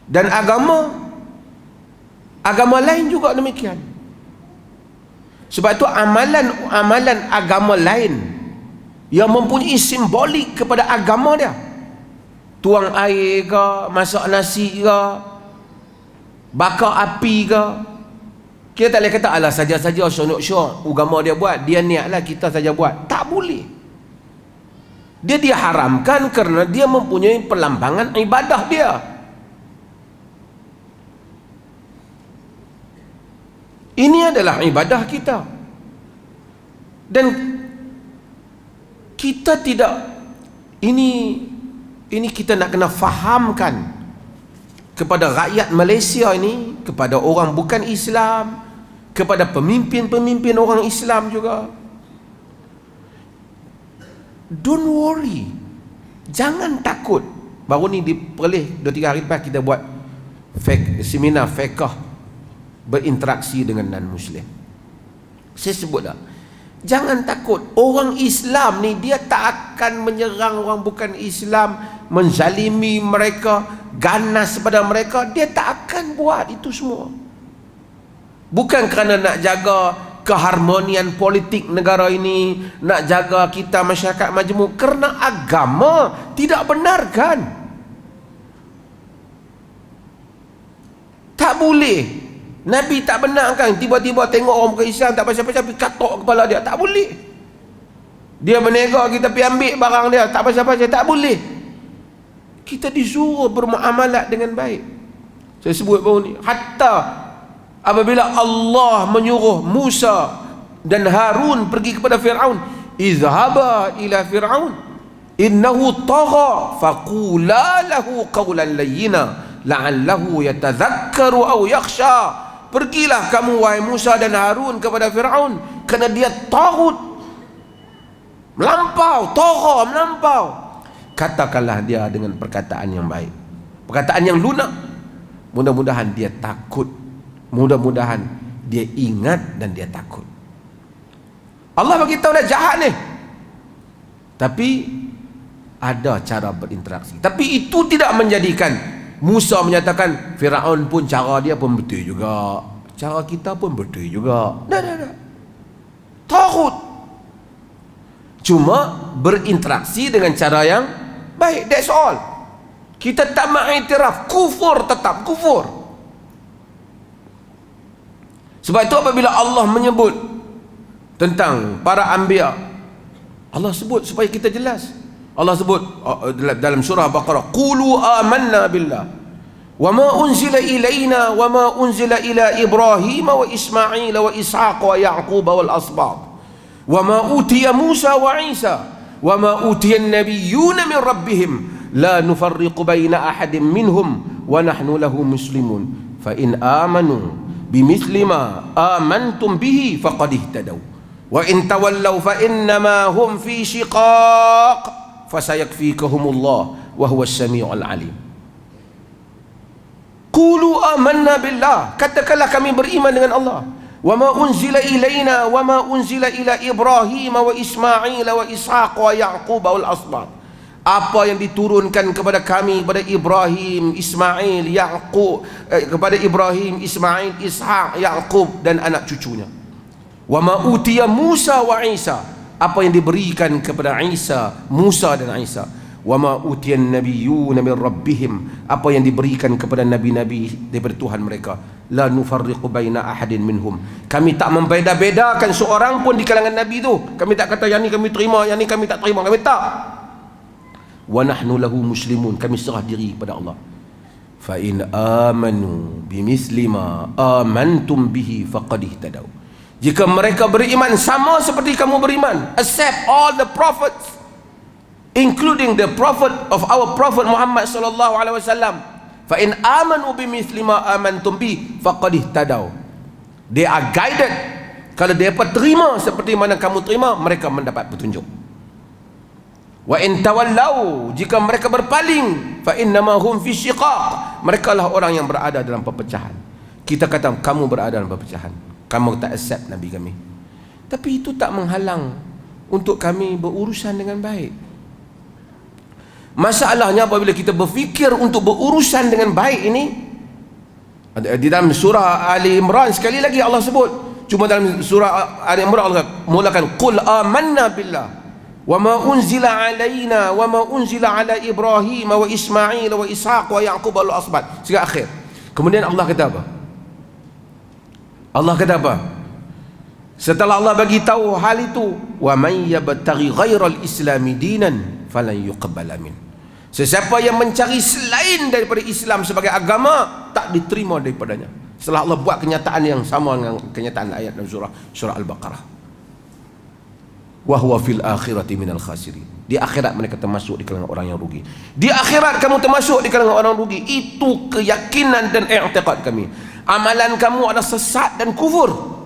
Dan agama lain juga demikian. Sebab itu amalan agama lain yang mempunyai simbolik kepada agama dia, tuang air ke, masak nasi ke, bakar api ke, kita tak boleh kata alah saja-saja syok-syok agama dia buat, dia niatlah kita saja buat. Tak boleh. Dia diharamkan kerana dia mempunyai perlambangan ibadah dia. Ini adalah ibadah kita. Dan kita tidak, ini kita nak kena fahamkan kepada rakyat Malaysia ini, kepada orang bukan Islam, kepada pemimpin-pemimpin orang Islam juga. Don't worry, jangan takut. Baru ni di Perlis 2-3 hari lepas kita buat seminar fiqh berinteraksi dengan non-Muslim. Saya sebut dah, jangan takut. Orang Islam ni dia tak akan menyerang orang bukan Islam, menzalimi mereka, ganas pada mereka. Dia tak akan buat itu semua. Bukan kerana nak jaga keharmonian politik negara ini, nak jaga kita masyarakat majmuk, kerana agama tidak benarkan. Tak boleh. Nabi tak benarkan tiba-tiba tengok orang bukan Islam tak pasal-pasal pergi katok kepala dia. Tak boleh. Dia berniaga, kita pergi ambil barang dia, tak pasal-pasal. Tak boleh. Kita disuruh bermuamalat dengan baik. Saya sebut baru ni, hatta apabila Allah menyuruh Musa dan Harun pergi kepada Fir'aun, izhaba ila Fir'aun innahu tagha faqula lahu qawlan layyina la'allahu yatadhakkaru aw yakhsha. Pergilah kamu wahai Musa dan Harun kepada Fir'aun, kerana dia tagut, melampau, tagha, melampau. Katakanlah dia dengan perkataan yang baik, perkataan yang lunak. Mudah-mudahan dia takut, mudah-mudahan dia ingat dan dia takut. Allah bagi tahu dah jahat ni, tapi ada cara berinteraksi. Tapi itu tidak menjadikan Musa menyatakan Firaun pun cara dia pun betul juga, cara kita pun betul juga. Dah. Takut. Cuma berinteraksi dengan cara yang baik. That's all. Kita tak mengiktiraf. Kufur tetap kufur. Sebab itu apabila Allah menyebut tentang para anbiya, Allah sebut supaya kita jelas. Allah sebut dalam surah Baqarah, qulu amanna billah wa ma unzila ilaina wa ma unzila ila Ibrahim wa Ismail wa Ishaq wa Yaqub wal asbab wa ma utiya Musa wa Isa wa ma utiya an-nabiyyuna min rabbihim la nufarriqu baina ahadin minhum wa nahnu lahu muslimun fa in amanu bimithli ma amantum bihi faqad ihtadaw wa in tawallaw fa innama hum fi shiqaq fasayakfikahumullah wa huwas samiul alim. Qulu amanna billah, katakanlah kami beriman dengan Allah. Wa ma unzila ilaina wa ma unzila ila Ibrahim wa Ismail wa Ishaq wa Yaqub wal asbab. Apa yang diturunkan kepada kami, kepada Ibrahim, Ismail, Yaqub, kepada Ibrahim, Ismail, Ishaq, Yaqub dan anak cucunya. Wa ma utiya Musa wa Isa, apa yang diberikan kepada Isa, Musa dan Isa. Wa ma utiyan nabiyyuna min rabbihim, apa yang diberikan kepada nabi-nabi daripada Tuhan mereka. La nufarriqu baina ahadin minhum, kami tak membeda-bedakan seorang pun di kalangan nabi tu. Kami tak kata yang ni kami terima, yang ni kami tak terima, kami tak. Wa nahnu lahu muslimun, kami serah diri kepada Allah. Fa in amanu bimithli ma amantum bihi faqad ihtadaw, jika mereka beriman sama seperti kamu beriman, accept all the prophets, including the prophet of our prophet Muhammad sallallahu alaihi wasallam. Fa in amanu bimithli ma amantum bi faqad ihtadaw, they are guided. Kalau mereka terima seperti mana kamu terima, mereka mendapat petunjuk. Wa in tawallau, jika mereka berpaling, fa innama hum fi shiqaq, mereka lah orang yang berada dalam perpecahan. Kita kata kamu berada dalam perpecahan, kamu tak accept Nabi kami, tapi itu tak menghalang untuk kami berurusan dengan baik. Masalahnya apabila kita berfikir untuk berurusan dengan baik ini, di dalam surah Ali Imran sekali lagi Allah sebut, cuma dalam surah Ali Imran Allah mulakan qul amanna billah wa ma unzila alaina wa ma unzila ala Ibrahim wa Ismail wa Ishaq wa Yaqub wal asbat sehingga akhir. Kemudian Allah kata apa? Allah kata apa? Setelah Allah bagi tahu hal itu, wa man yabtaghi ghairal islami dinan falan yuqbala min. Sesiapa yang mencari selain daripada Islam sebagai agama, tak diterima daripadanya. Setelah Allah buat kenyataan yang sama dengan kenyataan ayat dalam surah Al-Baqarah. Wa huwa fil akhirati minal khasirin. Di akhirat mereka termasuk di kalangan orang yang rugi. Di akhirat kamu termasuk di kalangan orang rugi. Itu keyakinan dan i'tiqad kami. Amalan kamu adalah sesat dan kufur.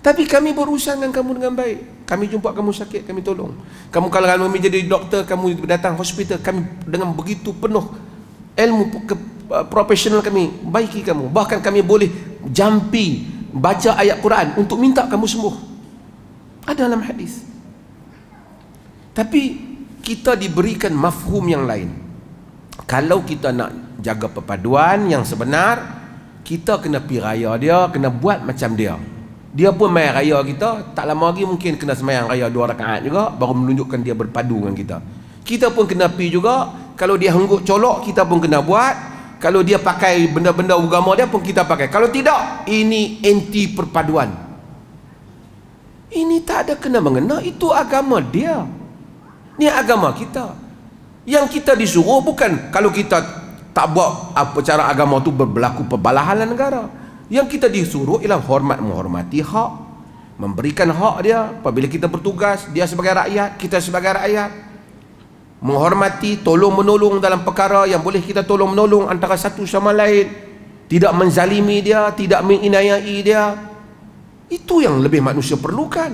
Tapi kami berurusan dengan kamu dengan baik. Kami jumpa kamu sakit, kami tolong. Kamu kalau kami jadi doktor, kamu datang hospital, kami dengan begitu penuh ilmu profesional kami baiki kamu. Bahkan kami boleh jampi baca ayat Quran untuk minta kamu sembuh. Ada dalam hadis. Tapi kita diberikan mafhum yang lain. Kalau kita nak jaga perpaduan yang sebenar, kita kena pergi raya dia, kena buat macam dia. Dia pun main raya kita, tak lama lagi mungkin kena sembahyang raya 2 rakaat juga, baru menunjukkan dia berpadu dengan kita. Kita pun kena pergi juga. Kalau dia henggut colok, kita pun kena buat. Kalau dia pakai benda-benda agama dia pun kita pakai. Kalau tidak, ini anti perpaduan. Ini tak ada kena mengena, itu agama dia. Ini agama kita. Yang kita disuruh bukan kalau kita tak buat apa cara agama tu berlaku perbalahan negara. Yang kita disuruh ialah menghormati hak, memberikan hak dia apabila kita bertugas, dia sebagai rakyat, kita sebagai rakyat. Menghormati, tolong menolong dalam perkara yang boleh kita tolong menolong antara satu sama lain. Tidak menzalimi dia, tidak menginayai dia. Itu yang lebih manusia perlukan.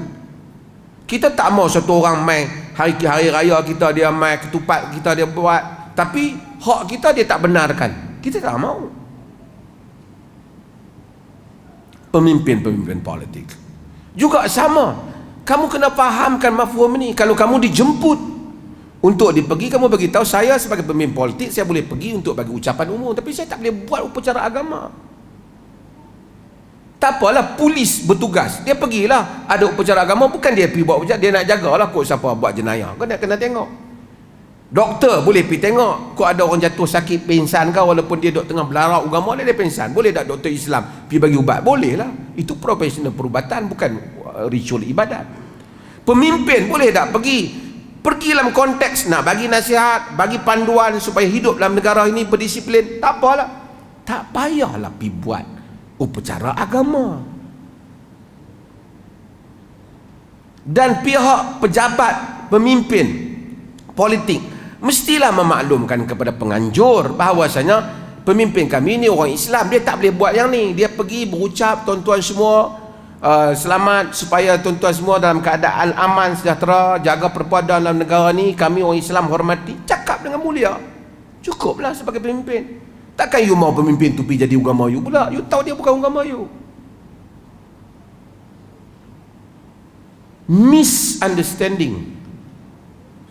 Kita tak mau satu orang main hari raya kita dia main ketupat kita dia buat, tapi hak kita dia tak benarkan. Kita tak mau. Pemimpin-pemimpin politik juga sama. Kamu kena fahamkan mafhum ini. Kalau kamu dijemput untuk dipergi, kamu bagi tahu saya sebagai pemimpin politik saya boleh pergi untuk bagi ucapan umum, tapi saya tak boleh buat upacara agama. Tak apalah, polis bertugas, dia pergilah ada upacara agama, bukan dia pergi buat upacara, dia nak jagalah kok siapa buat jenayah. Kau nak kena tengok. Doktor boleh pergi tengok kok ada orang jatuh sakit pingsan kau, walaupun dia dok tengah belarang agama dia pingsan. Boleh tak doktor Islam pergi bagi ubat? Boleh lah. Itu profesional perubatan, bukan ritual ibadat. Pemimpin boleh tak pergi dalam konteks nak bagi nasihat, bagi panduan supaya hidup dalam negara ini berdisiplin. Tak apalah, tak payahlah pergi buat upacara agama. Dan pihak pejabat, pemimpin politik mestilah memaklumkan kepada penganjur bahawasanya pemimpin kami ni orang Islam, dia tak boleh buat yang ni. Dia pergi berucap tuan-tuan semua selamat, supaya tuan-tuan semua dalam keadaan aman sejahtera, jaga perpaduan dalam negara ni, kami orang Islam hormati. Cakap dengan mulia, cukuplah sebagai pemimpin. Takkan you mau pemimpin tu pergi jadi agama you pula. You tahu dia bukan agama you. Misunderstanding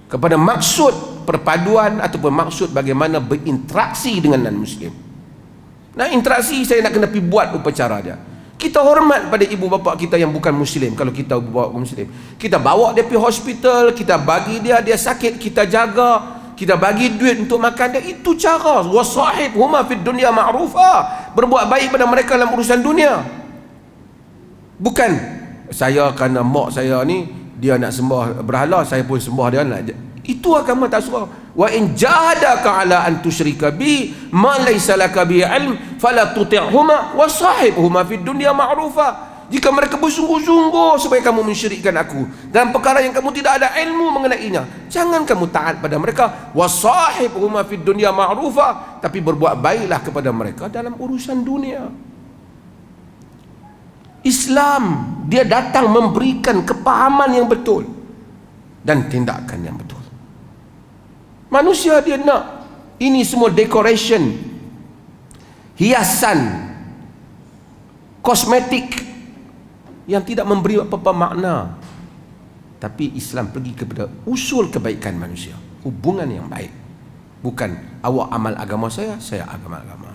kepada maksud perpaduan ataupun maksud bagaimana berinteraksi dengan non-Muslim. Nah, interaksi saya nak kena pergi buat upacara dia. Kita hormat pada ibu bapa kita yang bukan Muslim. Kalau kita bawa Muslim, kita bawa dia pergi hospital, kita bagi dia sakit, kita jaga, kita bagi duit untuk makan dia. Itu cara wasahib huma fid dunya ma'rufa. Berbuat baik pada mereka dalam urusan dunia. Bukan saya kerana mak saya ni dia nak sembah berhala, saya pun sembah dia nak. Itu agama tak suruh. Wa in jahadaka ala an tusyrika bi ma laysa laka bi ilm fala tuti'huma wa sahibhuma fid dunya ma'rufa. Jika mereka bersungguh-sungguh supaya kamu mensyirikkan aku dalam perkara yang kamu tidak ada ilmu mengenainya, jangan kamu taat pada mereka. Wa sahibhuma fid dunya ma'rufa, tapi berbuat baiklah kepada mereka dalam urusan dunia. Islam dia datang memberikan kepahaman yang betul dan tindakan yang betul. Manusia dia nak ini semua decoration, hiasan, kosmetik yang tidak memberi apa-apa makna. Tapi Islam pergi kepada usul kebaikan manusia, hubungan yang baik. Bukan awak amal agama saya agama agama.